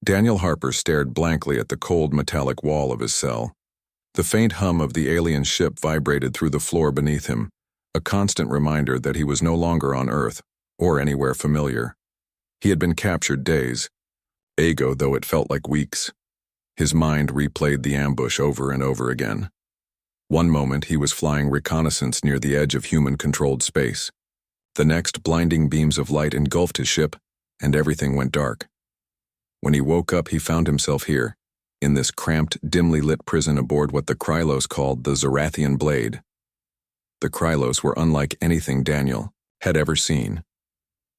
Daniel Harper stared blankly at the cold metallic wall of his cell. The faint hum of the alien ship vibrated through the floor beneath him, a constant reminder that he was no longer on Earth, or anywhere familiar. He had been captured days, ago though it felt like weeks. His mind replayed the ambush over and over again. One moment he was flying reconnaissance near the edge of human-controlled space. The next, blinding beams of light engulfed his ship, and everything went dark. When he woke up, he found himself here, in this cramped, dimly lit prison aboard what the Krylos called the Zarathian Blade. The Krylos were unlike anything Daniel had ever seen.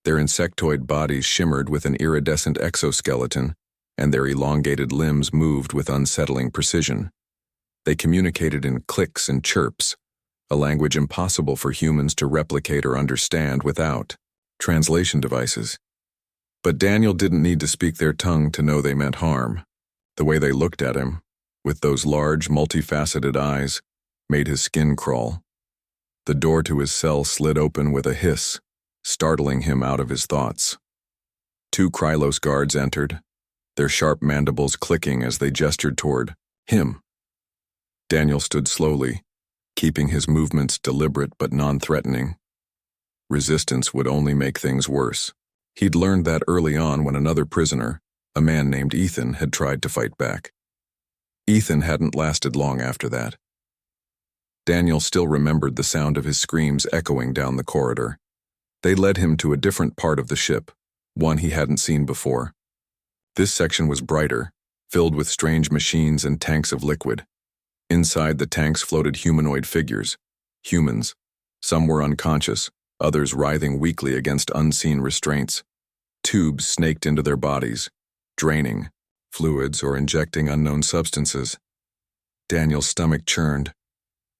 Their insectoid bodies shimmered with an iridescent exoskeleton, and their elongated limbs moved with unsettling precision. They communicated in clicks and chirps, a language impossible for humans to replicate or understand without translation devices. But Daniel didn't need to speak their tongue to know they meant harm. The way they looked at him, with those large, multifaceted eyes, made his skin crawl. The door to his cell slid open with a hiss, startling him out of his thoughts. 2 Krylos guards entered, their sharp mandibles clicking as they gestured toward him. Daniel stood slowly, keeping his movements deliberate but non-threatening. Resistance would only make things worse. He'd learned that early on when another prisoner, a man named Ethan, had tried to fight back. Ethan hadn't lasted long after that. Daniel still remembered the sound of his screams echoing down the corridor. They led him to a different part of the ship, one he hadn't seen before. This section was brighter, filled with strange machines and tanks of liquid. Inside the tanks floated humanoid figures, humans. Some were unconscious, others writhing weakly against unseen restraints. Tubes snaked into their bodies, draining fluids or injecting unknown substances. Daniel's stomach churned.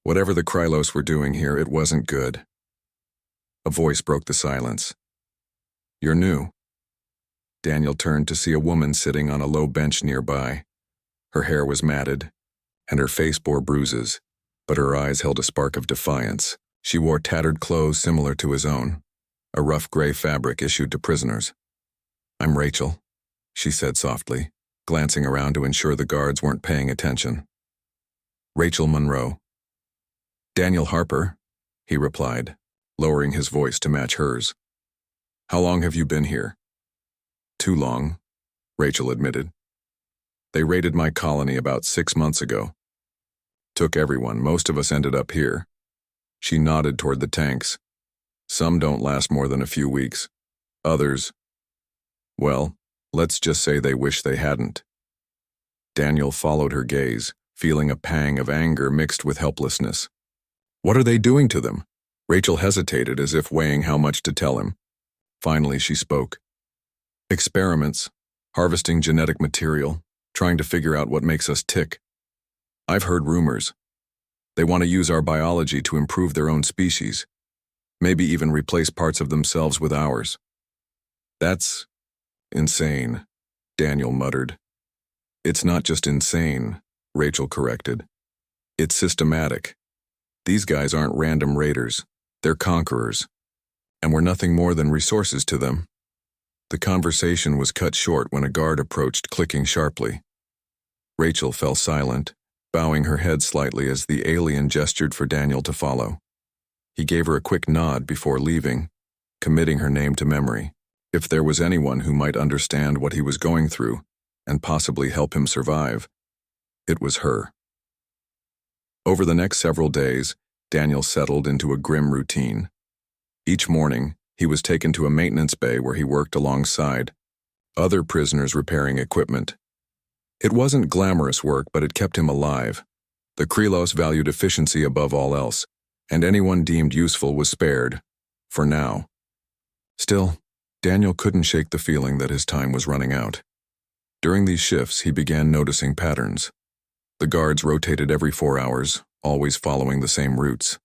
Whatever the Krylos were doing here, it wasn't good. A voice broke the silence. "You're new." Daniel turned to see a woman sitting on a low bench nearby. Her hair was matted, and her face bore bruises, but her eyes held a spark of defiance. She wore tattered clothes similar to his own, a rough gray fabric issued to prisoners. "I'm Rachel," she said softly, glancing around to ensure the guards weren't paying attention. "Rachel Monroe." "Daniel Harper," he replied, lowering his voice to match hers. "How long have you been here?" "Too long," Rachel admitted. "They raided my colony about 6 months ago. Took everyone. Most of us ended up here." She nodded toward the tanks. "Some don't last more than a few weeks. Others, well, let's just say they wish they hadn't." Daniel followed her gaze, feeling a pang of anger mixed with helplessness. "What are they doing to them?" Rachel hesitated as if weighing how much to tell him. Finally, she spoke. "Experiments, harvesting genetic material, trying to figure out what makes us tick. I've heard rumors. They want to use our biology to improve their own species, maybe even replace parts of themselves with ours." "That's insane," Daniel muttered. "It's not just insane," Rachel corrected. "It's systematic. These guys aren't random raiders. They're conquerors. And we're nothing more than resources to them." The conversation was cut short when a guard approached, clicking sharply. Rachel fell silent, bowing her head slightly as the alien gestured for Daniel to follow. He gave her a quick nod before leaving, committing her name to memory. If there was anyone who might understand what he was going through and possibly help him survive, it was her. Over the next several days, Daniel settled into a grim routine. Each morning, he was taken to a maintenance bay where he worked alongside other prisoners repairing equipment. It wasn't glamorous work, but it kept him alive. The Krylos valued efficiency above all else, and anyone deemed useful was spared, for now. Still, Daniel couldn't shake the feeling that his time was running out. During these shifts, he began noticing patterns. The guards rotated every 4 hours, always following the same routes.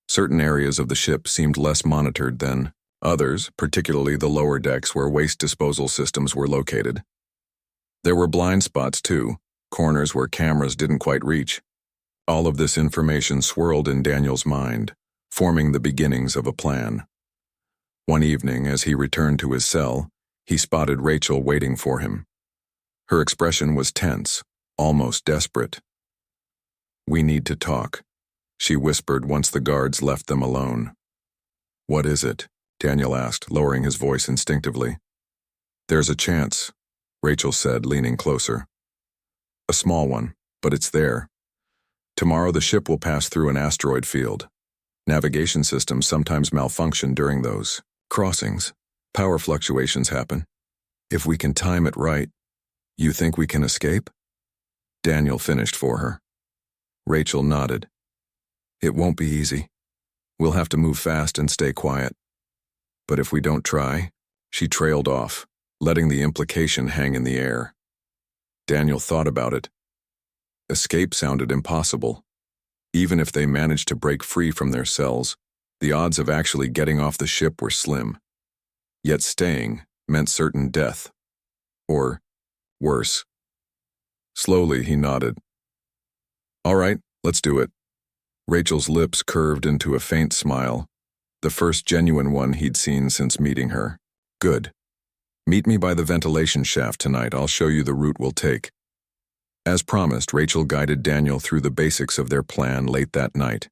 Certain areas of the ship seemed less monitored than others, particularly the lower decks where waste disposal systems were located. There were blind spots too, corners where cameras didn't quite reach. All of this information swirled in Daniel's mind, forming the beginnings of a plan. One evening, as he returned to his cell, he spotted Rachel waiting for him. Her expression was tense, almost desperate. "We need to talk," she whispered once the guards left them alone. "What is it?" Daniel asked, lowering his voice instinctively. "There's a chance," Rachel said, leaning closer. "A small one, but it's there. Tomorrow the ship will pass through an asteroid field. Navigation systems sometimes malfunction during those crossings. Power fluctuations happen. If we can time it right, you think we can escape?" Daniel finished for her. Rachel nodded. "It won't be easy. We'll have to move fast and stay quiet. But if we don't try," she trailed off, letting the implication hang in the air. Daniel thought about it. Escape sounded impossible. Even if they managed to break free from their cells, the odds of actually getting off the ship were slim. Yet staying meant certain death. Or worse. Slowly, he nodded. "All right, let's do it." Rachel's lips curved into a faint smile, the first genuine one he'd seen since meeting her. "Good. Meet me by the ventilation shaft tonight. I'll show you the route we'll take." As promised, Rachel guided Daniel through the basics of their plan late that night.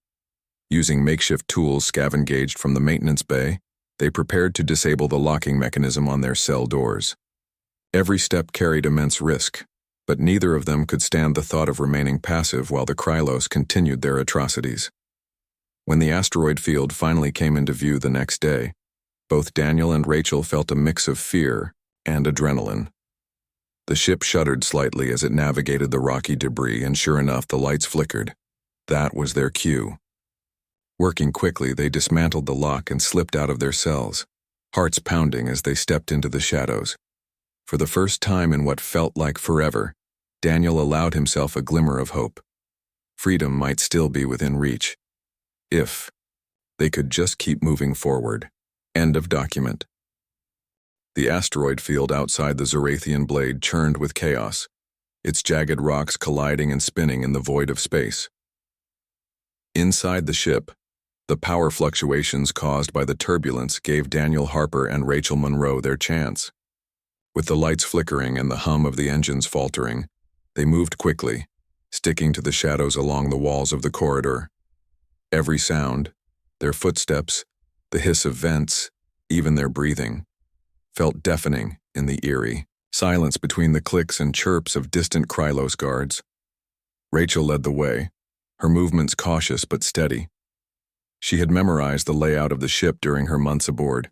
Using makeshift tools scavenged from the maintenance bay, they prepared to disable the locking mechanism on their cell doors. Every step carried immense risk, but neither of them could stand the thought of remaining passive while the Krylos continued their atrocities. When the asteroid field finally came into view the next day, both Daniel and Rachel felt a mix of fear and adrenaline. The ship shuddered slightly as it navigated the rocky debris, and sure enough, the lights flickered. That was their cue. Working quickly, they dismantled the lock and slipped out of their cells, hearts pounding as they stepped into the shadows. For the first time in what felt like forever, Daniel allowed himself a glimmer of hope. Freedom might still be within reach. If they could just keep moving forward. End of document. The asteroid field outside the Zorathian blade churned with chaos, its jagged rocks colliding and spinning in the void of space. Inside the ship, the power fluctuations caused by the turbulence gave Daniel Harper and Rachel Monroe their chance. With the lights flickering and the hum of the engines faltering, they moved quickly, sticking to the shadows along the walls of the corridor. Every sound, their footsteps, the hiss of vents, even their breathing, felt deafening in the eerie silence between the clicks and chirps of distant Krylos guards. Rachel led the way, her movements cautious but steady. She had memorized the layout of the ship during her months aboard,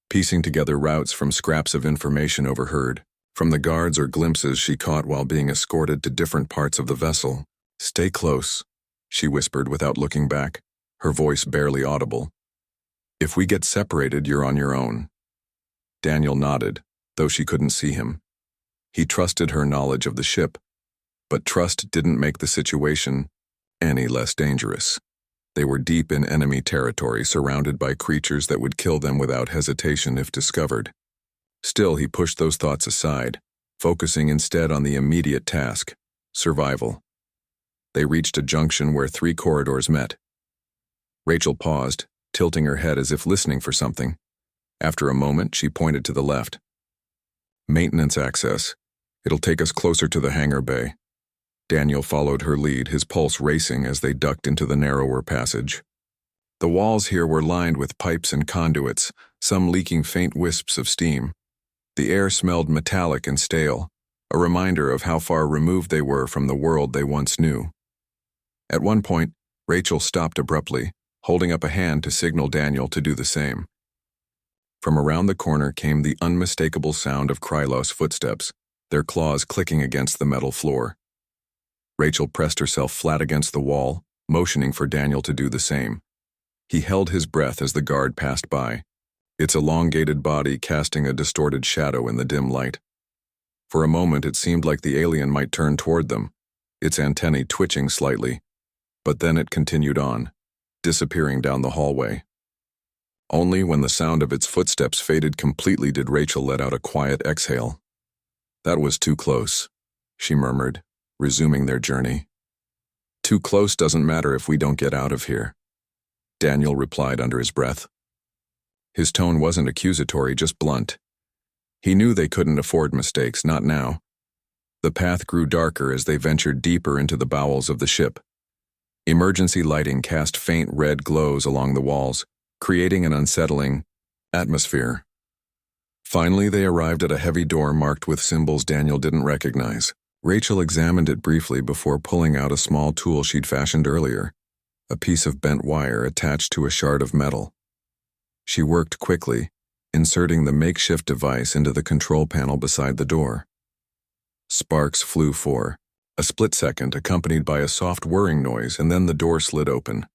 piecing together routes from scraps of information overheard, from the guards or glimpses she caught while being escorted to different parts of the vessel. "Stay close," she whispered without looking back, her voice barely audible. "If we get separated, you're on your own." Daniel nodded, though she couldn't see him. He trusted her knowledge of the ship, but trust didn't make the situation any less dangerous. They were deep in enemy territory, surrounded by creatures that would kill them without hesitation if discovered. Still, he pushed those thoughts aside, focusing instead on the immediate task, survival. They reached a junction where 3 corridors met. Rachel paused, tilting her head as if listening for something. After a moment, she pointed to the left. "Maintenance access. It'll take us closer to the hangar bay." Daniel followed her lead, his pulse racing as they ducked into the narrower passage. The walls here were lined with pipes and conduits, some leaking faint wisps of steam. The air smelled metallic and stale, a reminder of how far removed they were from the world they once knew. At one point, Rachel stopped abruptly, holding up a hand to signal Daniel to do the same. From around the corner came the unmistakable sound of Krylos footsteps, their claws clicking against the metal floor. Rachel pressed herself flat against the wall, motioning for Daniel to do the same. He held his breath as the guard passed by, its elongated body casting a distorted shadow in the dim light. For a moment it seemed like the alien might turn toward them, its antennae twitching slightly, but then it continued on, disappearing down the hallway. Only when the sound of its footsteps faded completely did Rachel let out a quiet exhale. "That was too close," she murmured, resuming their journey. "Too close doesn't matter if we don't get out of here," Daniel replied under his breath. His tone wasn't accusatory, just blunt. He knew they couldn't afford mistakes, not now. The path grew darker as they ventured deeper into the bowels of the ship. Emergency lighting cast faint red glows along the walls, creating an unsettling atmosphere. Finally, they arrived at a heavy door marked with symbols Daniel didn't recognize. Rachel examined it briefly before pulling out a small tool she'd fashioned earlier, a piece of bent wire attached to a shard of metal. She worked quickly, inserting the makeshift device into the control panel beside the door. Sparks flew for a split second, accompanied by a soft whirring noise, and then the door slid open.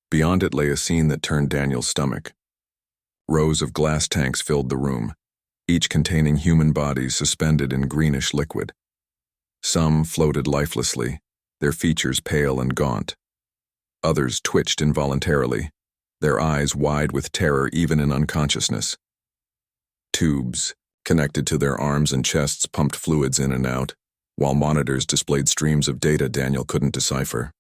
Beyond it lay a scene that turned Daniel's stomach. Rows of glass tanks filled the room, each containing human bodies suspended in greenish liquid. Some floated lifelessly, their features pale and gaunt. Others twitched involuntarily, their eyes wide with terror even in unconsciousness. Tubes connected to their arms and chests pumped fluids in and out, while monitors displayed streams of data Daniel couldn't decipher.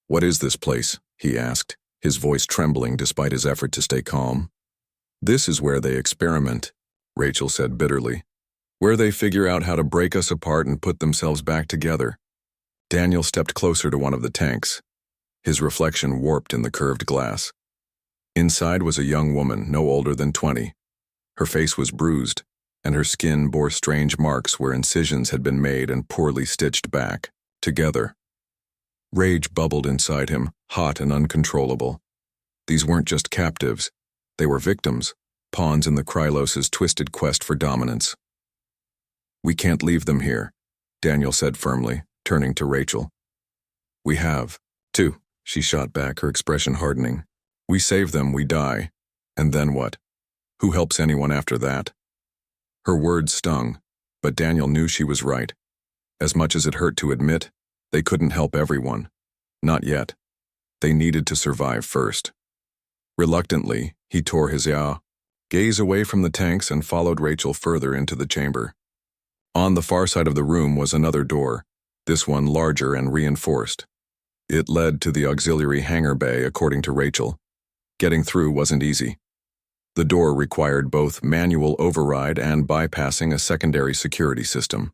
"What is this place?" he asked, his voice trembling despite his effort to stay calm. "This is where they experiment," Rachel said bitterly. "Where they figure out how to break us apart and put themselves back together." Daniel stepped closer to one of the tanks, his reflection warped in the curved glass. Inside was a young woman, no older than 20. Her face was bruised, and her skin bore strange marks where incisions had been made and poorly stitched back together. Rage bubbled inside him, hot and uncontrollable. These weren't just captives. They were victims, pawns in the Krylos's twisted quest for dominance. "We can't leave them here," Daniel said firmly, turning to Rachel. "We have to," she shot back, her expression hardening. "We save them, we die. And then what? Who helps anyone after that?" Her words stung, but Daniel knew she was right. As much as it hurt to admit, they couldn't help everyone. Not yet. They needed to survive first. Reluctantly, he tore his gaze away from the tanks and followed Rachel further into the chamber. On the far side of the room was another door, this one larger and reinforced. It led to the auxiliary hangar bay, according to Rachel. Getting through wasn't easy. The door required both manual override and bypassing a secondary security system.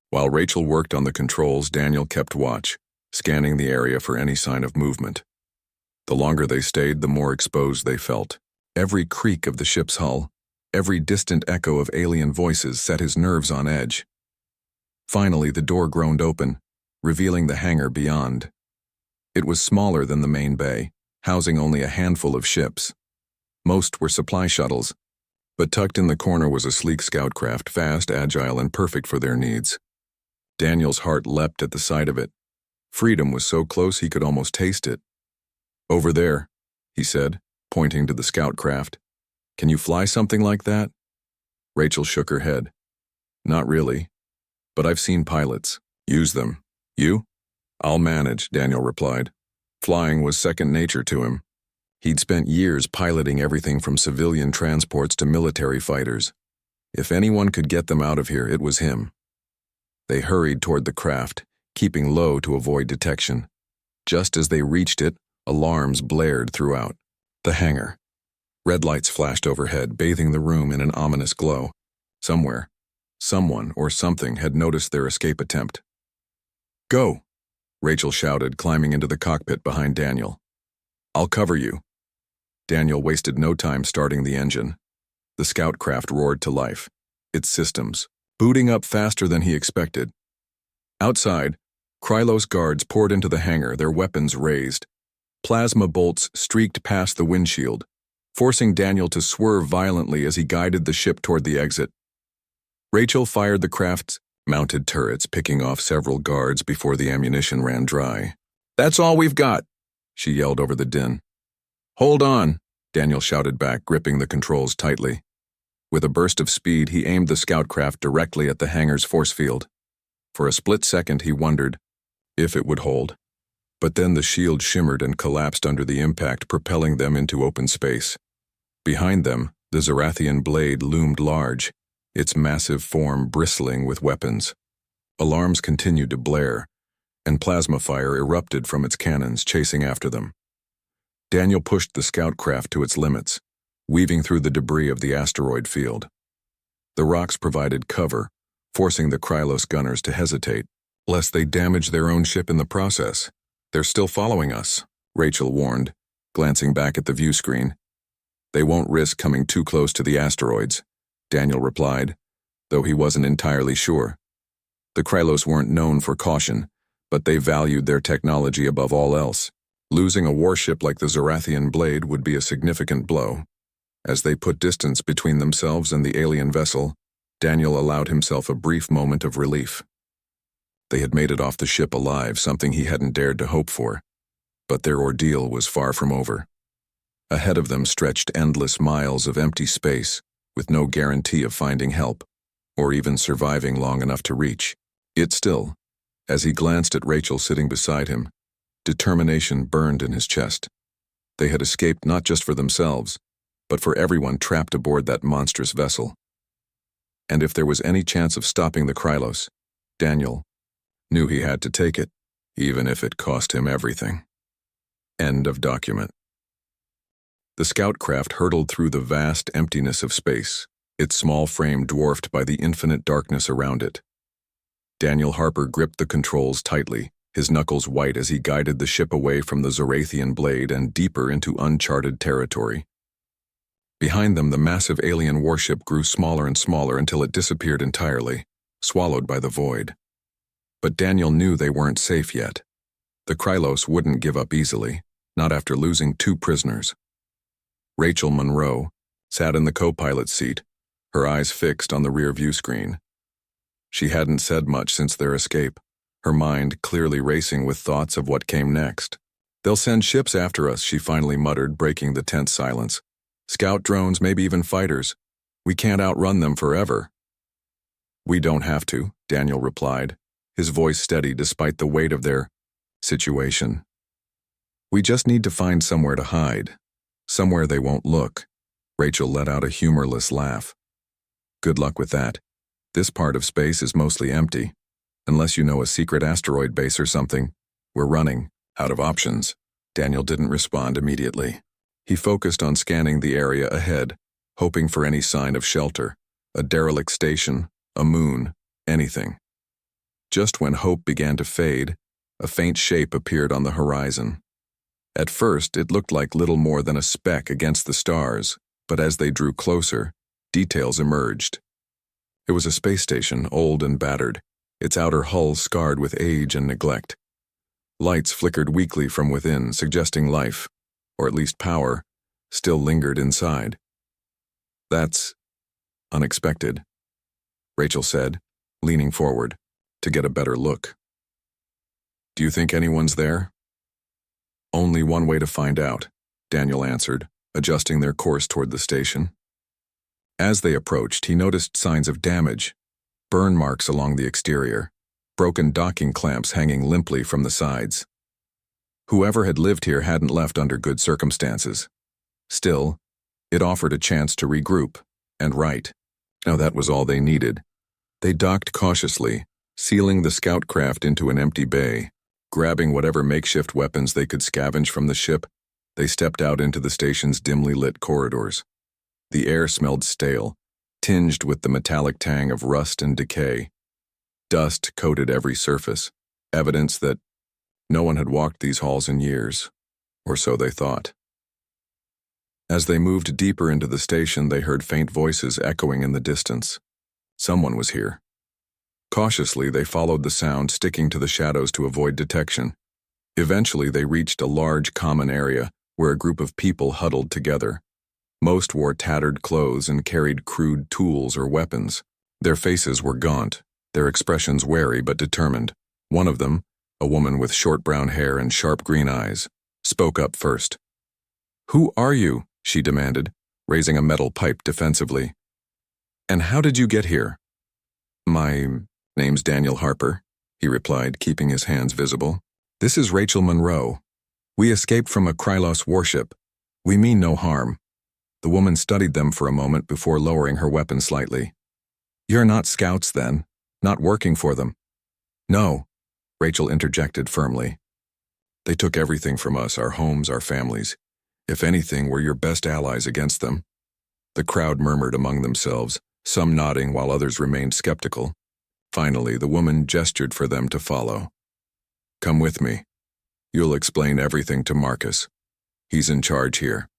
While Rachel worked on the controls, Daniel kept watch, scanning the area for any sign of movement. The longer they stayed, the more exposed they felt. Every creak of the ship's hull, every distant echo of alien voices set his nerves on edge. Finally, the door groaned open, revealing the hangar beyond. It was smaller than the main bay, housing only a handful of ships. Most were supply shuttles, but tucked in the corner was a sleek scout craft, fast, agile, and perfect for their needs. Daniel's heart leapt at the sight of it. Freedom was so close he could almost taste it. "Over there," he said, pointing to the scout craft. "Can you fly something like that?" Rachel shook her head. "Not really, but I've seen pilots use them. You?" "I'll manage," Daniel replied. Flying was second nature to him. He'd spent years piloting everything from civilian transports to military fighters. If anyone could get them out of here, it was him. They hurried toward the craft, keeping low to avoid detection. Just as they reached it, alarms blared throughout. The hangar. Red lights flashed overhead, bathing the room in an ominous glow. Somewhere, someone or something had noticed their escape attempt. "Go!" Rachel shouted, climbing into the cockpit behind Daniel. "I'll cover you." Daniel wasted no time starting the engine. The scout craft roared to life, its systems booting up faster than he expected. Outside, Krylos guards poured into the hangar, their weapons raised. Plasma bolts streaked past the windshield, forcing Daniel to swerve violently as he guided the ship toward the exit. Rachel fired the craft's mounted turrets, picking off several guards before the ammunition ran dry. "That's all we've got," she yelled over the din. "Hold on," Daniel shouted back, gripping the controls tightly. With a burst of speed, he aimed the scout craft directly at the hangar's force field. For a split second, he wondered if it would hold. But then the shield shimmered and collapsed under the impact, propelling them into open space. Behind them, the Zarathian blade loomed large, its massive form bristling with weapons. Alarms continued to blare, and plasma fire erupted from its cannons, chasing after them. Daniel pushed the scout craft to its limits, weaving through the debris of the asteroid field. The rocks provided cover, forcing the Krylos gunners to hesitate, lest they damage their own ship in the process. "They're still following us," Rachel warned, glancing back at the view screen. "They won't risk coming too close to the asteroids," Daniel replied, though he wasn't entirely sure. The Krylos weren't known for caution, but they valued their technology above all else. Losing a warship like the Zorathian Blade would be a significant blow. As they put distance between themselves and the alien vessel, Daniel allowed himself a brief moment of relief. They had made it off the ship alive, something he hadn't dared to hope for. But their ordeal was far from over. Ahead of them stretched endless miles of empty space, with no guarantee of finding help, or even surviving long enough to reach. Yet still, as he glanced at Rachel sitting beside him, determination burned in his chest. They had escaped not just for themselves, but for everyone trapped aboard that monstrous vessel. And if there was any chance of stopping the Krylos, Daniel knew he had to take it, even if it cost him everything. End of document. The scout craft hurtled through the vast emptiness of space, its small frame dwarfed by the infinite darkness around it. Daniel Harper gripped the controls tightly, his knuckles white as he guided the ship away from the Zorathian Blade and deeper into uncharted territory. Behind them, the massive alien warship grew smaller and smaller until it disappeared entirely, swallowed by the void. But Daniel knew they weren't safe yet. The Krylos wouldn't give up easily, not after losing 2 prisoners. Rachel Monroe sat in the co-pilot seat, her eyes fixed on the rear view screen. She hadn't said much since their escape, her mind clearly racing with thoughts of what came next. "They'll send ships after us," she finally muttered, breaking the tense silence. "Scout drones, maybe even fighters. We can't outrun them forever." "We don't have to," Daniel replied, his voice steady despite the weight of their situation. "We just need to find somewhere to hide, somewhere they won't look." Rachel let out a humorless laugh. "Good luck with that. This part of space is mostly empty. Unless you know a secret asteroid base or something, we're running out of options." Daniel didn't respond immediately. He focused on scanning the area ahead, hoping for any sign of shelter, a derelict station, a moon, anything. Just when hope began to fade, a faint shape appeared on the horizon. At first, it looked like little more than a speck against the stars, but as they drew closer, details emerged. It was a space station, old and battered, its outer hull scarred with age and neglect. Lights flickered weakly from within, suggesting life, or at least power, still lingered inside. "That's unexpected," Rachel said, leaning forward to get a better look. "Do you think anyone's there?" "Only one way to find out," Daniel answered, adjusting their course toward the station. As they approached, he noticed signs of damage, burn marks along the exterior, broken docking clamps hanging limply from the sides. Whoever had lived here hadn't left under good circumstances. Still, it offered a chance to regroup and write. Now that was all they needed. They docked cautiously, sealing the scout craft into an empty bay. Grabbing whatever makeshift weapons they could scavenge from the ship, they stepped out into the station's dimly lit corridors. The air smelled stale, tinged with the metallic tang of rust and decay. Dust coated every surface, evidence that no one had walked these halls in years, or so they thought. As they moved deeper into the station, they heard faint voices echoing in the distance. Someone was here. Cautiously, they followed the sound, sticking to the shadows to avoid detection. Eventually, they reached a large common area where a group of people huddled together. Most wore tattered clothes and carried crude tools or weapons. Their faces were gaunt, their expressions wary but determined. One of them, a woman with short brown hair and sharp green eyes, spoke up first. "Who are you?" she demanded, raising a metal pipe defensively. "And how did you get here?" "My name's Daniel Harper," he replied, keeping his hands visible. "This is Rachel Monroe. We escaped from a Krylos warship. We mean no harm." The woman studied them for a moment before lowering her weapon slightly. "You're not scouts, then? Not working for them?" "No," Rachel interjected firmly. "They took everything from us, our homes, our families. If anything, we're your best allies against them." The crowd murmured among themselves, some nodding while others remained skeptical. Finally, the woman gestured for them to follow. Come with me. You'll explain everything to Marcus. He's in charge here.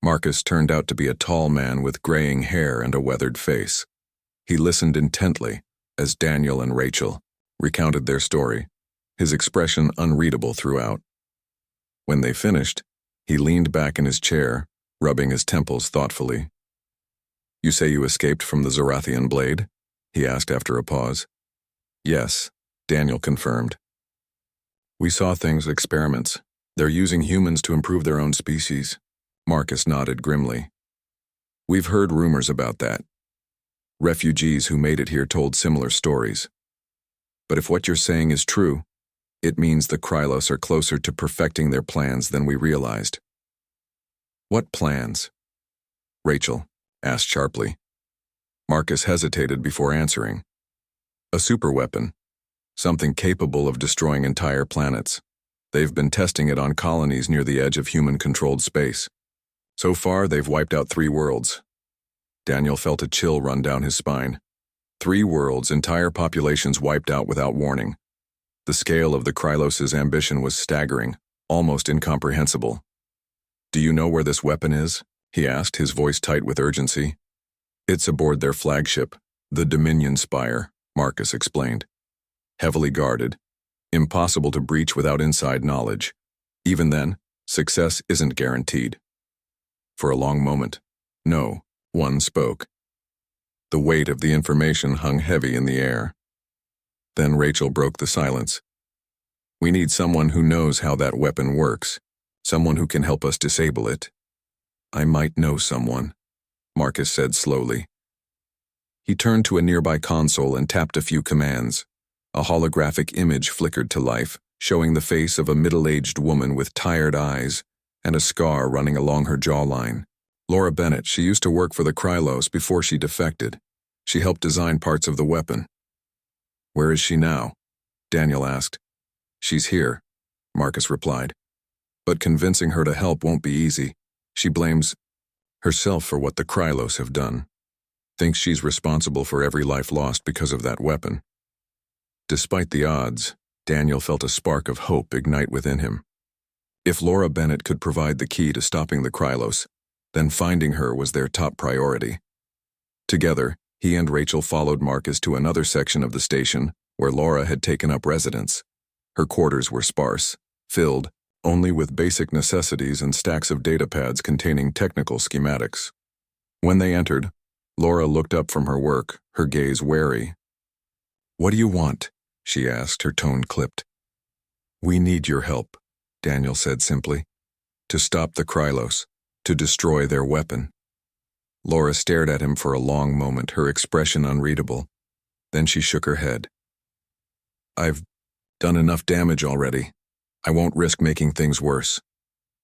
Marcus turned out to be a tall man with graying hair and a weathered face. He listened intently as Daniel and Rachel recounted their story, his expression unreadable throughout. When they finished, he leaned back in his chair, rubbing his temples thoughtfully. You say you escaped from the Zorathian blade? He asked after a pause. Yes, Daniel confirmed. We saw things, experiments. They're using humans to improve their own species. Marcus nodded grimly. We've heard rumors about that. Refugees who made it here told similar stories. But if what you're saying is true, it means the Krylos are closer to perfecting their plans than we realized. What plans? Rachel asked sharply. Marcus hesitated before answering. A superweapon. Something capable of destroying entire planets. They've been testing it on colonies near the edge of human-controlled space. So far, they've wiped out 3 worlds. Daniel felt a chill run down his spine. 3 worlds, entire populations wiped out without warning. The scale of the Krylos' ambition was staggering, almost incomprehensible. Do you know where this weapon is? He asked, his voice tight with urgency. It's aboard their flagship, the Dominion Spire, Marcus explained. Heavily guarded. Impossible to breach without inside knowledge. Even then, success isn't guaranteed. For a long moment, no one spoke. The weight of the information hung heavy in the air. Then Rachel broke the silence. We need someone who knows how that weapon works, someone who can help us disable it. I might know someone, Marcus said slowly. He turned to a nearby console and tapped a few commands. A holographic image flickered to life, showing the face of a middle-aged woman with tired eyes and a scar running along her jawline. Laura Bennett, she used to work for the Krylos before she defected. She helped design parts of the weapon. Where is she now? Daniel asked. She's here, Marcus replied. But convincing her to help won't be easy. She blames herself for what the Krylos have done. Thinks she's responsible for every life lost because of that weapon. Despite the odds, Daniel felt a spark of hope ignite within him. If Laura Bennett could provide the key to stopping the Krylos, then finding her was their top priority. Together, he and Rachel followed Marcus to another section of the station where Laura had taken up residence. Her quarters were sparse, filled only with basic necessities and stacks of datapads containing technical schematics. When they entered, Laura looked up from her work, her gaze wary. What do you want? She asked, her tone clipped. We need your help, Daniel said simply. To stop the Krylos, to destroy their weapon. Laura stared at him for a long moment, her expression unreadable. Then she shook her head. I've done enough damage already. I won't risk making things worse.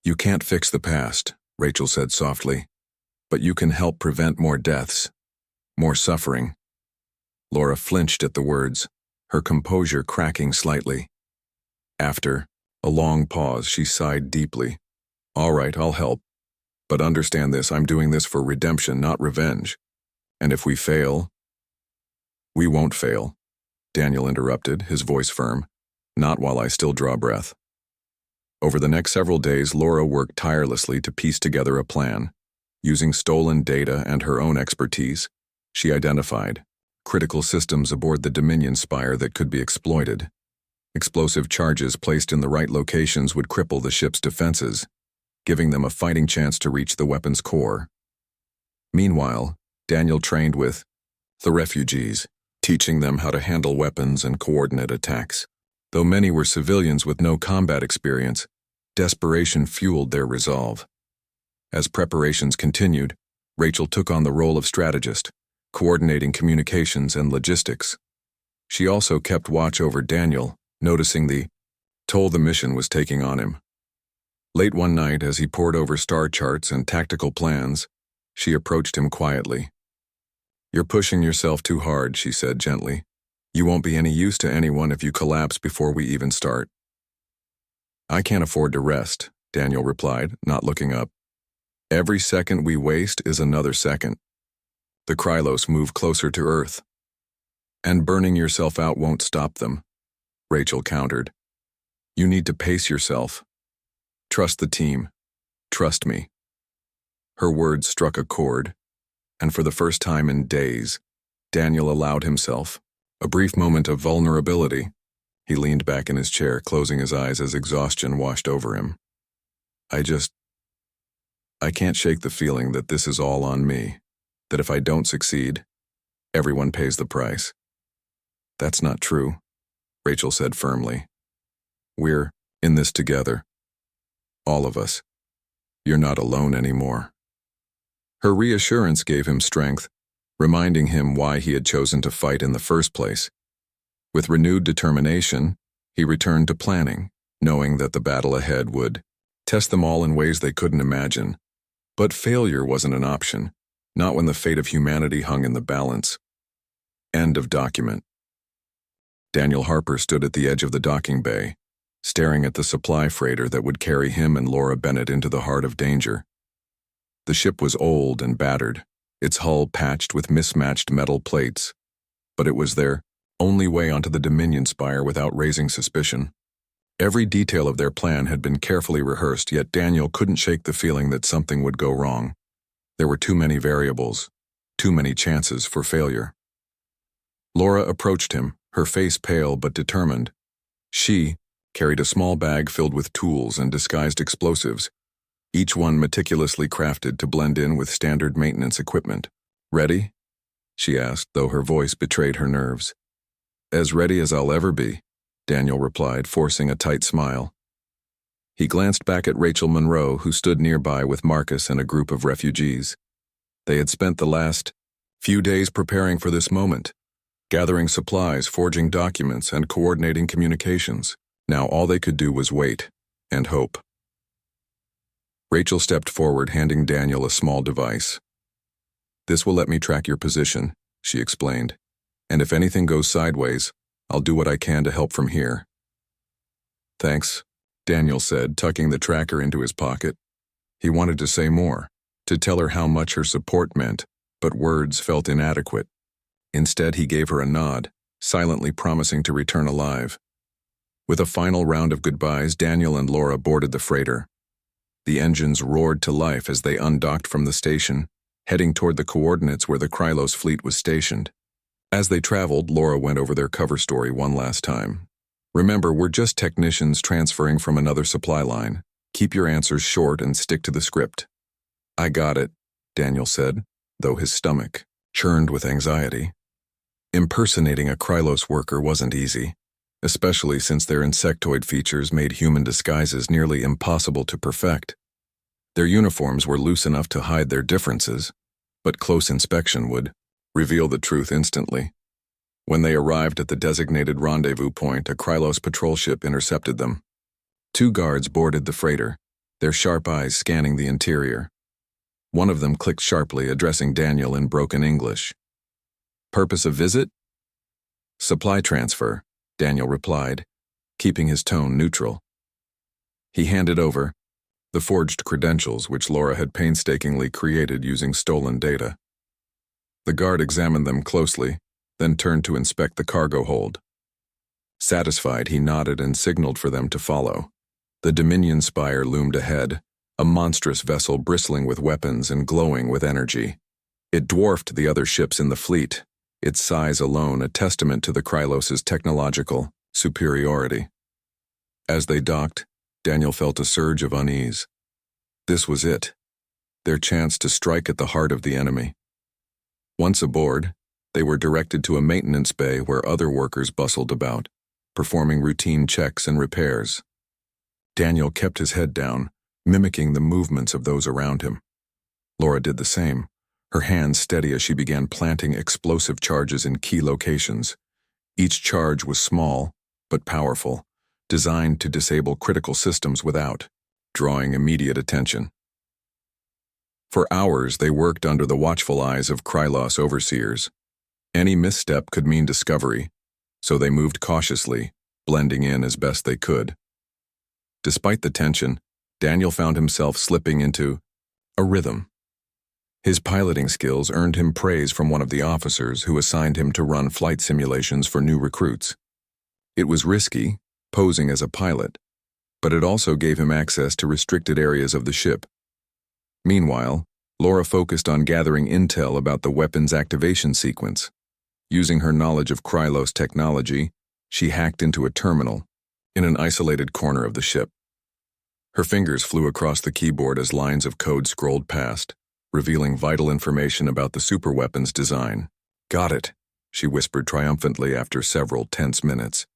You can't fix the past, Rachel said softly. But you can help prevent more deaths, more suffering. Laura flinched at the words, her composure cracking slightly. After a long pause, she sighed deeply. All right, I'll help. But understand this, I'm doing this for redemption, not revenge. And if we fail... We won't fail, Daniel interrupted, his voice firm. Not while I still draw breath. Over the next several days, Laura worked tirelessly to piece together a plan. Using stolen data and her own expertise, she identified critical systems aboard the Dominion Spire that could be exploited. Explosive charges placed in the right locations would cripple the ship's defenses, giving them a fighting chance to reach the weapon's core. Meanwhile, Daniel trained with the refugees, teaching them how to handle weapons and coordinate attacks. Though many were civilians with no combat experience, desperation fueled their resolve. As preparations continued, Rachel took on the role of strategist, coordinating communications and logistics. She also kept watch over Daniel, noticing the toll the mission was taking on him. Late one night, as he pored over star charts and tactical plans, she approached him quietly. You're pushing yourself too hard, she said gently. You won't be any use to anyone if you collapse before we even start. I can't afford to rest, Daniel replied, not looking up. Every second we waste is another second. The Krylos move closer to Earth. And burning yourself out won't stop them, Rachel countered. You need to pace yourself. Trust the team. Trust me. Her words struck a chord, and for the first time in days, Daniel allowed himself a brief moment of vulnerability. He leaned back in his chair, closing his eyes as exhaustion washed over him. I can't shake the feeling that this is all on me, that if I don't succeed, everyone pays the price. That's not true, Rachel said firmly. We're in this together. All of us. You're not alone anymore. Her reassurance gave him strength, reminding him why he had chosen to fight in the first place. With renewed determination, he returned to planning, knowing that the battle ahead would test them all in ways they couldn't imagine. But failure wasn't an option, not when the fate of humanity hung in the balance. End of document. Daniel Harper stood at the edge of the docking bay, staring at the supply freighter that would carry him and Laura Bennett into the heart of danger. The ship was old and battered, its hull patched with mismatched metal plates, but it was their only way onto the Dominion Spire without raising suspicion. Every detail of their plan had been carefully rehearsed, yet Daniel couldn't shake the feeling that something would go wrong. There were too many variables, too many chances for failure. Laura approached him, her face pale but determined. She carried a small bag filled with tools and disguised explosives, each one meticulously crafted to blend in with standard maintenance equipment. Ready? She asked, though her voice betrayed her nerves. As ready as I'll ever be, Daniel replied, forcing a tight smile. He glanced back at Rachel Monroe, who stood nearby with Marcus and a group of refugees. They had spent the last few days preparing for this moment, gathering supplies, forging documents, and coordinating communications. Now all they could do was wait and hope. Rachel stepped forward, handing Daniel a small device. This will let me track your position, she explained, and if anything goes sideways, I'll do what I can to help from here. Thanks, Daniel said, tucking the tracker into his pocket. He wanted to say more, to tell her how much her support meant, but words felt inadequate. Instead, he gave her a nod, silently promising to return alive. With a final round of goodbyes, Daniel and Laura boarded the freighter. The engines roared to life as they undocked from the station, heading toward the coordinates where the Krylos fleet was stationed. As they traveled, Laura went over their cover story one last time. Remember, we're just technicians transferring from another supply line. Keep your answers short and stick to the script. I got it, Daniel said, though his stomach churned with anxiety. Impersonating a Krylos worker wasn't easy, especially since their insectoid features made human disguises nearly impossible to perfect. Their uniforms were loose enough to hide their differences, but close inspection would reveal the truth instantly. When they arrived at the designated rendezvous point, a Krylos patrol ship intercepted them. 2 guards boarded the freighter, their sharp eyes scanning the interior. One of them clicked sharply, addressing Daniel in broken English. Purpose of visit? Supply transfer, Daniel replied, keeping his tone neutral. He handed over the forged credentials which Laura had painstakingly created using stolen data. The guard examined them closely, then turned to inspect the cargo hold. Satisfied, he nodded and signaled for them to follow. The Dominion Spire loomed ahead, a monstrous vessel bristling with weapons and glowing with energy. It dwarfed the other ships in the fleet, its size alone a testament to the Krylos' technological superiority. As they docked, Daniel felt a surge of unease. This was it, their chance to strike at the heart of the enemy. Once aboard, they were directed to a maintenance bay where other workers bustled about, performing routine checks and repairs. Daniel kept his head down, mimicking the movements of those around him. Laura did the same, her hands steady as she began planting explosive charges in key locations. Each charge was small, but powerful, designed to disable critical systems without drawing immediate attention. For hours, they worked under the watchful eyes of Krylos overseers. Any misstep could mean discovery, so they moved cautiously, blending in as best they could. Despite the tension, Daniel found himself slipping into a rhythm. His piloting skills earned him praise from one of the officers who assigned him to run flight simulations for new recruits. It was risky, posing as a pilot, but it also gave him access to restricted areas of the ship. Meanwhile, Laura focused on gathering intel about the weapon's activation sequence. Using her knowledge of Krylos technology, she hacked into a terminal in an isolated corner of the ship. Her fingers flew across the keyboard as lines of code scrolled past, revealing vital information about the superweapon's design. "Got it," she whispered triumphantly after several tense minutes.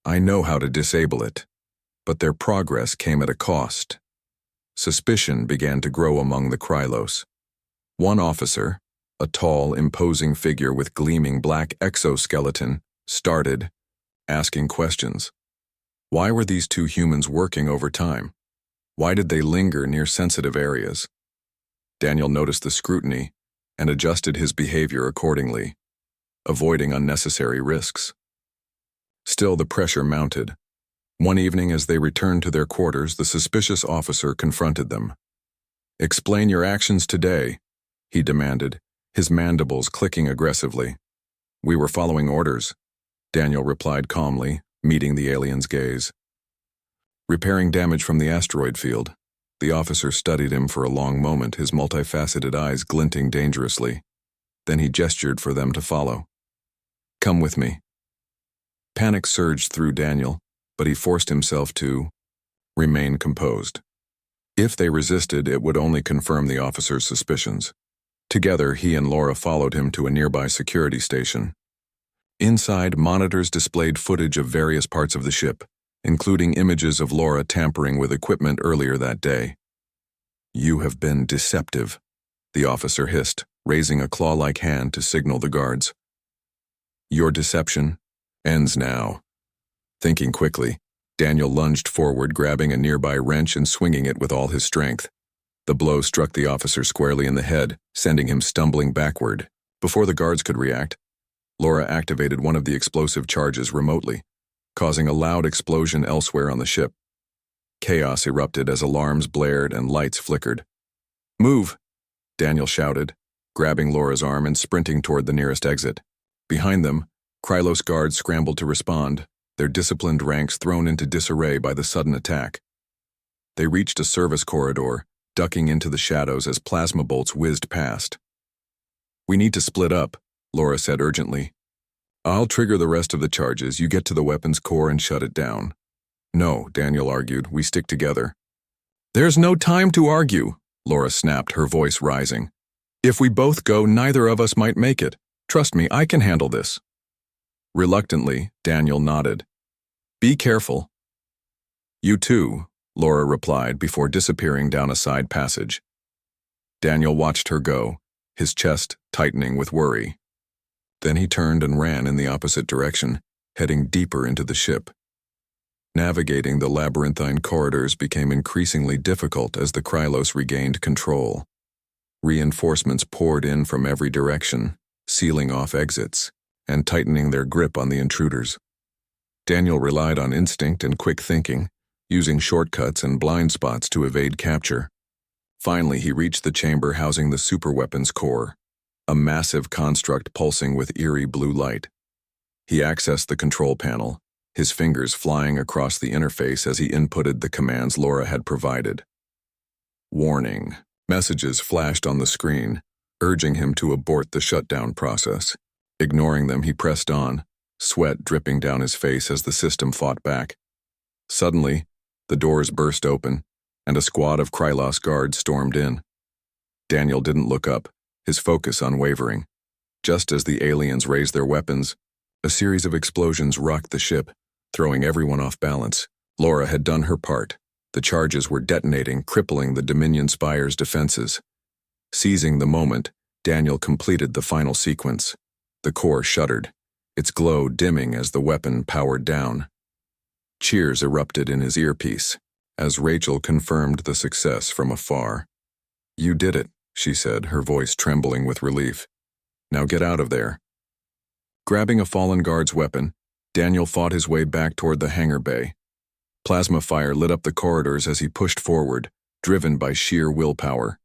"I know how to disable it." But their progress came at a cost. Suspicion began to grow among the Krylos. One officer, a tall, imposing figure with gleaming black exoskeleton, started asking questions. Why were these two humans working overtime? Why did they linger near sensitive areas? Daniel noticed the scrutiny and adjusted his behavior accordingly, avoiding unnecessary risks. Still, the pressure mounted. One evening, as they returned to their quarters, the suspicious officer confronted them. "Explain your actions today," he demanded, his mandibles clicking aggressively. "We were following orders," Daniel replied calmly, meeting the alien's gaze. "Repairing damage from the asteroid field." The officer studied him for a long moment, his multifaceted eyes glinting dangerously. Then he gestured for them to follow. "Come with me." Panic surged through Daniel, but he forced himself to remain composed. If they resisted, it would only confirm the officer's suspicions. Together, he and Laura followed him to a nearby security station. Inside, monitors displayed footage of various parts of the ship, including images of Laura tampering with equipment earlier that day. "You have been deceptive," the officer hissed, raising a claw-like hand to signal the guards. "Your deception ends now." Thinking quickly, Daniel lunged forward, grabbing a nearby wrench and swinging it with all his strength. The blow struck the officer squarely in the head, sending him stumbling backward. Before the guards could react, Laura activated one of the explosive charges remotely, causing a loud explosion elsewhere on the ship. Chaos erupted as alarms blared and lights flickered. "Move!" Daniel shouted, grabbing Laura's arm and sprinting toward the nearest exit. Behind them, Krylos guards scrambled to respond, their disciplined ranks thrown into disarray by the sudden attack. They reached a service corridor, ducking into the shadows as plasma bolts whizzed past. "We need to split up," Laura said urgently. "I'll trigger the rest of the charges. You get to the weapons core and shut it down." "No," Daniel argued. "We stick together." "There's no time to argue," Laura snapped, her voice rising. "If we both go, neither of us might make it. Trust me, I can handle this." Reluctantly, Daniel nodded. "Be careful." "You too," Laura replied before disappearing down a side passage. Daniel watched her go, his chest tightening with worry. Then he turned and ran in the opposite direction, heading deeper into the ship. Navigating the labyrinthine corridors became increasingly difficult as the Krylos regained control. Reinforcements poured in from every direction, sealing off exits and tightening their grip on the intruders. Daniel relied on instinct and quick thinking, using shortcuts and blind spots to evade capture. Finally, he reached the chamber housing the superweapons core, a massive construct pulsing with eerie blue light. He accessed the control panel, his fingers flying across the interface as he inputted the commands Laura had provided. Warning. Messages flashed on the screen, urging him to abort the shutdown process. Ignoring them, he pressed on, sweat dripping down his face as the system fought back. Suddenly, the doors burst open, and a squad of Krylos guards stormed in. Daniel didn't look up, his focus unwavering. Just as the aliens raised their weapons, a series of explosions rocked the ship, throwing everyone off balance. Laura had done her part. The charges were detonating, crippling the Dominion Spire's defenses. Seizing the moment, Daniel completed the final sequence. The core shuddered, its glow dimming as the weapon powered down. Cheers erupted in his earpiece, as Rachel confirmed the success from afar. "You did it," she said, her voice trembling with relief. "Now get out of there." Grabbing a fallen guard's weapon, Daniel fought his way back toward the hangar bay. Plasma fire lit up the corridors as he pushed forward, driven by sheer willpower.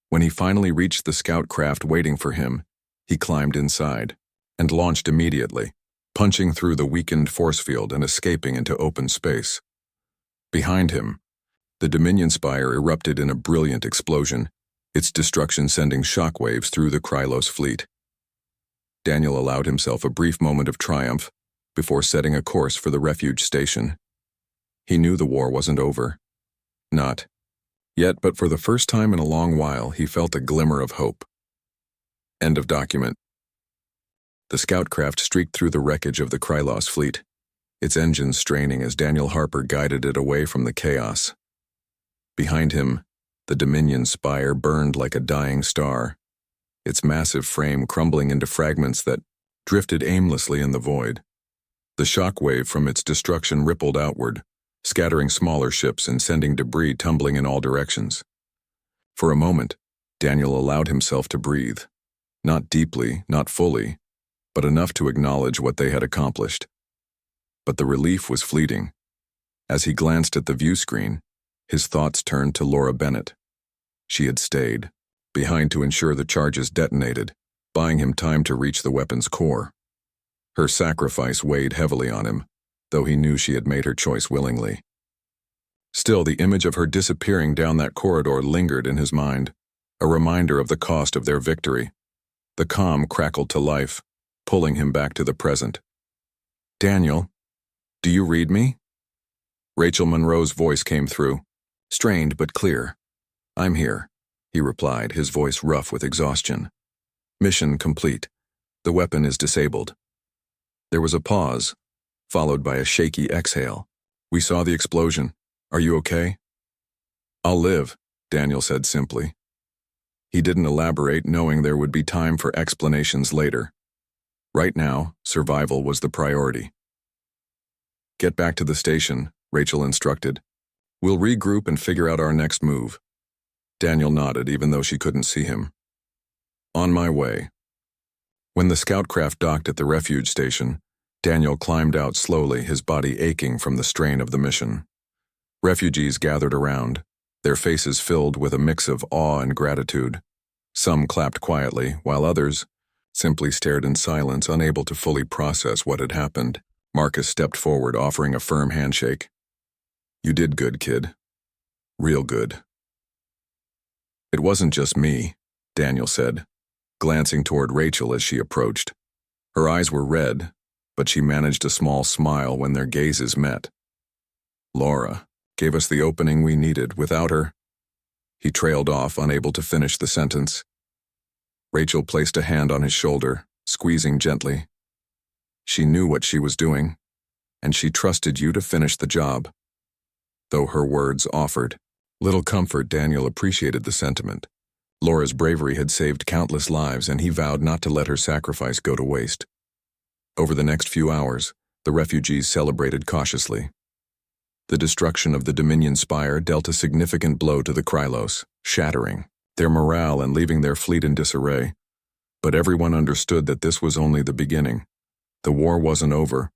When he finally reached the scout craft waiting for him, he climbed inside and launched immediately, punching through the weakened force field and escaping into open space. Behind him, the Dominion Spire erupted in a brilliant explosion, its destruction sending shockwaves through the Krylos fleet. Daniel allowed himself a brief moment of triumph before setting a course for the refuge station. He knew the war wasn't over. Not yet, but for the first time in a long while, he felt a glimmer of hope. End of document. The scout craft streaked through the wreckage of the Krylos fleet, its engines straining as Daniel Harper guided it away from the chaos. Behind him, the Dominion Spire burned like a dying star, its massive frame crumbling into fragments that drifted aimlessly in the void. The shockwave from its destruction rippled outward, scattering smaller ships and sending debris tumbling in all directions. For a moment, Daniel allowed himself to breathe. Not deeply, not fully, but enough to acknowledge what they had accomplished. But the relief was fleeting. As he glanced at the view screen, his thoughts turned to Laura Bennett. She had stayed behind to ensure the charges detonated, buying him time to reach the weapon's core. Her sacrifice weighed heavily on him, though he knew she had made her choice willingly. Still, the image of her disappearing down that corridor lingered in his mind, a reminder of the cost of their victory. The calm crackled to life, pulling him back to the present. "Daniel, do you read me?" Rachel Monroe's voice came through, strained but clear. "I'm here," he replied, his voice rough with exhaustion. "Mission complete. The weapon is disabled." There was a pause, followed by a shaky exhale. "We saw the explosion. Are you okay?" "I'll live," Daniel said simply. He didn't elaborate, knowing there would be time for explanations later. Right now, survival was the priority. "Get back to the station," Rachel instructed. "We'll regroup and figure out our next move." Daniel nodded, even though she couldn't see him. "On my way." When the scout craft docked at the refuge station, Daniel climbed out slowly, his body aching from the strain of the mission. Refugees gathered around, their faces filled with a mix of awe and gratitude. Some clapped quietly, while others simply stared in silence, unable to fully process what had happened. Marcus stepped forward, offering a firm handshake. "You did good, kid. Real good." "It wasn't just me," Daniel said, glancing toward Rachel as she approached. Her eyes were red, but she managed a small smile when their gazes met. "Laura gave us the opening we needed. Without her—" He trailed off, unable to finish the sentence. Rachel placed a hand on his shoulder, squeezing gently. "She knew what she was doing, and she trusted you to finish the job." Though her words offered little comfort, Daniel appreciated the sentiment. Laura's bravery had saved countless lives, and he vowed not to let her sacrifice go to waste. Over the next few hours, the refugees celebrated cautiously. The destruction of the Dominion Spire dealt a significant blow to the Krylos, shattering their morale and leaving their fleet in disarray. But everyone understood that this was only the beginning. The war wasn't over,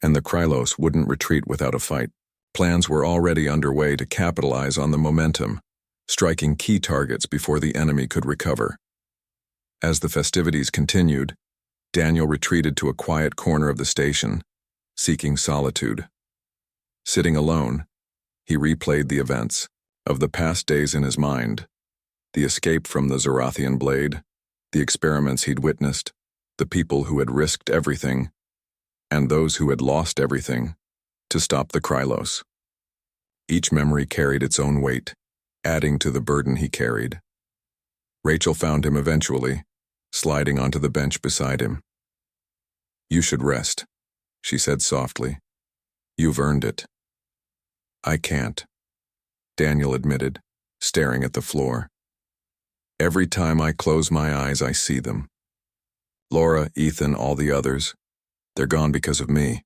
and the Krylos wouldn't retreat without a fight. Plans were already underway to capitalize on the momentum, striking key targets before the enemy could recover. As the festivities continued, Daniel retreated to a quiet corner of the station, seeking solitude. Sitting alone, he replayed the events of the past days in his mind. The escape from the Zorathian blade, the experiments he'd witnessed, the people who had risked everything, and those who had lost everything to stop the Krylos. Each memory carried its own weight, adding to the burden he carried. Rachel found him eventually, sliding onto the bench beside him. "You should rest," she said softly. "You've earned it." "I can't," Daniel admitted, staring at the floor. "Every time I close my eyes, I see them. Laura, Ethan, all the others. They're gone because of me."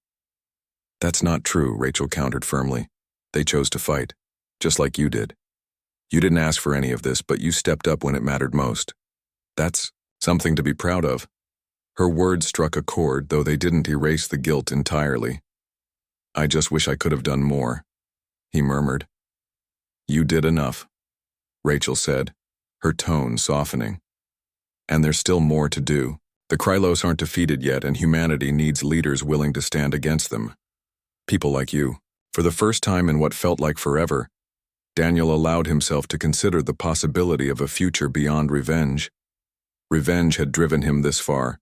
"That's not true," Rachel countered firmly. "They chose to fight, just like you did. You didn't ask for any of this, but you stepped up when it mattered most. That's something to be proud of." Her words struck a chord, though they didn't erase the guilt entirely. "I just wish I could have done more," he murmured. "You did enough," Rachel said, her tone softening. And there's still more to do. The Krylos aren't defeated yet, and humanity needs leaders willing to stand against them. People like you. For the first time in what felt like forever, Daniel allowed himself to consider the possibility of a future beyond revenge. Revenge had driven him this far,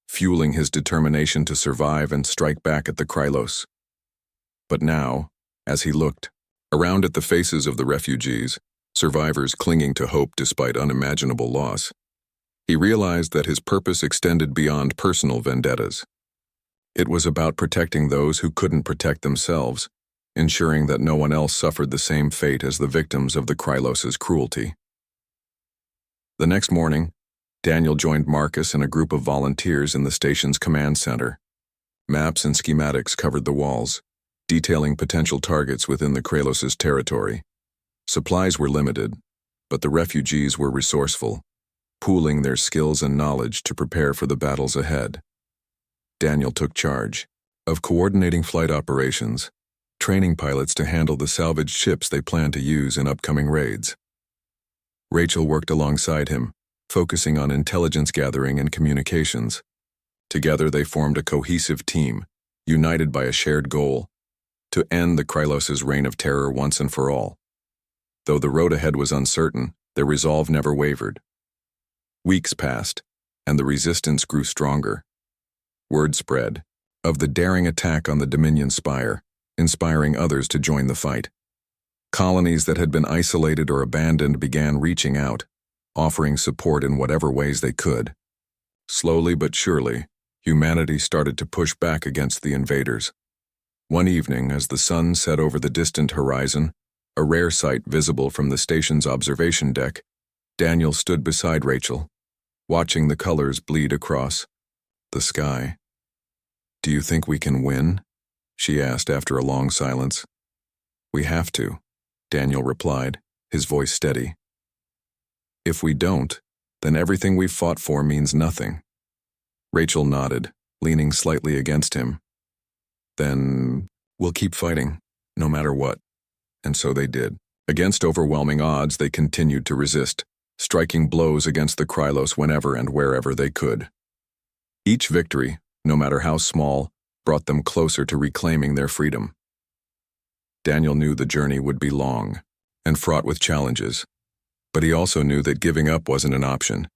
fueling his determination to survive and strike back at the Krylos. But now, as he looked around at the faces of the refugees, survivors clinging to hope despite unimaginable loss, he realized that his purpose extended beyond personal vendettas. It was about protecting those who couldn't protect themselves, ensuring that no one else suffered the same fate as the victims of the Krylos's cruelty. The next morning, Daniel joined Marcus and a group of volunteers in the station's command center. Maps and schematics covered the walls, detailing potential targets within the Krylos's territory. Supplies were limited, but the refugees were resourceful, pooling their skills and knowledge to prepare for the battles ahead. Daniel took charge of coordinating flight operations, training pilots to handle the salvaged ships they planned to use in upcoming raids. Rachel worked alongside him, focusing on intelligence gathering and communications. Together they formed a cohesive team, united by a shared goal: to end the Krylos's reign of terror once and for all. Though the road ahead was uncertain, their resolve never wavered. Weeks passed, and the resistance grew stronger. Word spread of the daring attack on the Dominion Spire, inspiring others to join the fight. Colonies that had been isolated or abandoned began reaching out, offering support in whatever ways they could. Slowly but surely, humanity started to push back against the invaders. One evening, as the sun set over the distant horizon, a rare sight visible from the station's observation deck, Daniel stood beside Rachel, watching the colors bleed across the sky. "Do you think we can win?" she asked after a long silence. "We have to," Daniel replied, his voice steady. "If we don't, then everything we've fought for means nothing." Rachel nodded, leaning slightly against him. "Then we'll keep fighting, no matter what." And so they did. Against overwhelming odds, they continued to resist, striking blows against the Krylos whenever and wherever they could. Each victory, no matter how small, brought them closer to reclaiming their freedom. Daniel knew the journey would be long and fraught with challenges, but he also knew that giving up wasn't an option,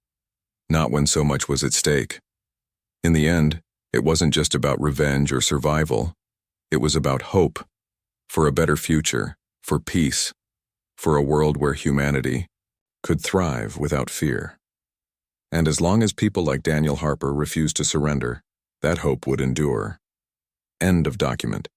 not when so much was at stake. In the end, it wasn't just about revenge or survival. It was about hope, for a better future, for peace, for a world where humanity could thrive without fear. And as long as people like Daniel Harper refused to surrender, that hope would endure. End of document.